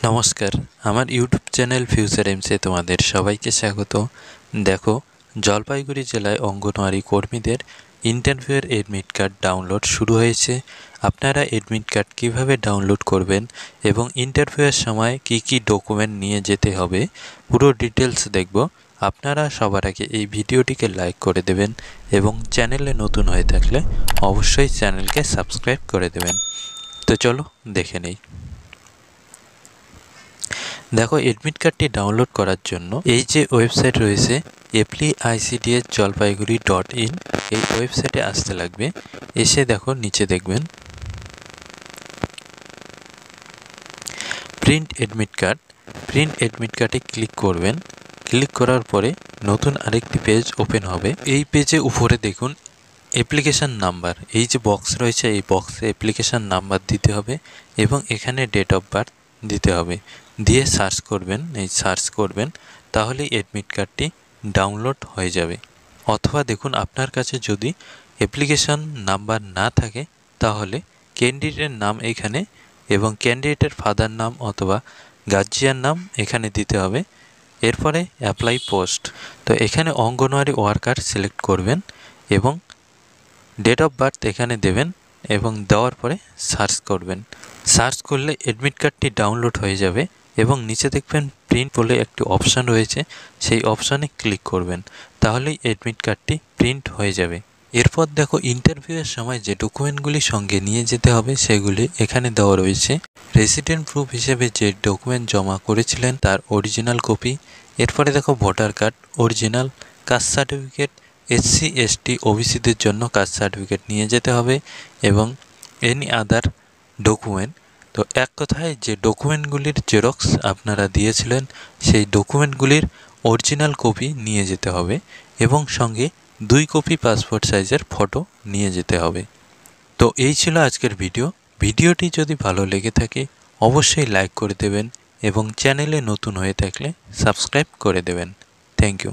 নমস্কার, আমার YouTube channel future এমসে তোমাদের সবাইকে স্বাগত। দেখো, জলপাইগুড়ি জেলায় অঙ্গনওয়াড়ি কর্মীদের ইন্টারভিউয়ের এডমিট কার্ড ডাউনলোড শুরু হয়েছে। আপনারা এডমিট কার্ড কীভাবে ডাউনলোড করবেন এবং ইন্টারভিউয়ের সময় কি কি ডকুমেন্ট নিয়ে যেতে হবে পুরো ডিটেলস দেখব। আপনারা সবার আগে এই ভিডিওটিকে লাইক করে দেবেন এবং চ্যানেলে নতুন হয়ে থাকলে অবশ্যই চ্যানেলকে সাবস্ক্রাইব করে দেবেন। তো চলো দেখে নেই। দেখো, এডমিট কার্ডটি ডাউনলোড করার জন্য এই যে ওয়েবসাইট রয়েছে applicits.jalpaiguri.in, এই ওয়েবসাইটে আসতে লাগবে। এসে দেখো নিচে দেখবেন print admit card. Print admit কার্ডে ক্লিক করবেন। ক্লিক করার পরে নতুন আরেকটি পেজ ওপেন হবে। এই পেজে উপরে দেখুন অ্যাপ্লিকেশান নাম্বার, এই যে বক্স রয়েছে এই বক্সে অ্যাপ্লিকেশান নাম্বার দিতে হবে এবং এখানে ডেট অফ বার্থ দিতে হবে। দিয়ে সার্চ করবেন, এই সার্চ করবেন, তাহলেই অ্যাডমিট কার্ডটি ডাউনলোড হয়ে যাবে। অথবা দেখুন, আপনার কাছে যদি অ্যাপ্লিকেশান নাম্বার না থাকে তাহলে ক্যান্ডিডেটের নাম এখানে এবং ক্যান্ডিডেটের ফাদার নাম অথবা গার্জিয়ান নাম এখানে দিতে হবে। এরপরে অ্যাপ্লাই পোস্ট, তো এখানে অঙ্গনওয়াড়ি ওয়ার্কার সিলেক্ট করবেন এবং ডেট অফ বার্থ এখানে দেবেন এবং দেওয়ার পরে সার্চ করবেন। সার্চ করলে অ্যাডমিট কার্ডটি ডাউনলোড হয়ে যাবে এবং নিচে দেখবেন প্রিন্ট বলে একটি অপশান রয়েছে, সেই অপশানে ক্লিক করবেন, তাহলেই অ্যাডমিট কার্ডটি প্রিন্ট হয়ে যাবে। এরপর দেখো, ইন্টারভিউয়ের সময় যে ডকুমেন্টগুলি সঙ্গে নিয়ে যেতে হবে সেগুলি এখানে দেওয়া রয়েছে। রেসিডেন্ট প্রুফ হিসেবে যে ডকুমেন্ট জমা করেছিলেন তার অরিজিনাল কপি। এরপরে দেখো voter card original, caste certificate, SC ST ওবিসিদের জন্য কাস্ট সার্টিফিকেট নিয়ে যেতে হবে এবং এনি আদার ডকুমেন্ট। তো এক কথায় যে ডকুমেন্টগুলির জেরক্স আপনারা দিয়েছিলেন সেই ডকুমেন্টগুলির অরিজিনাল কপি নিয়ে যেতে হবে এবং সঙ্গে 2 কপি পাসপোর্ট সাইজের ফটো নিয়ে যেতে হবে। তো এই ছিল আজকের ভিডিওটি যদি ভালো লেগে থাকে অবশ্যই লাইক করে দেবেন এবং চ্যানেলে নতুন হয়ে থাকলে সাবস্ক্রাইব করে দেবেন। Thank you.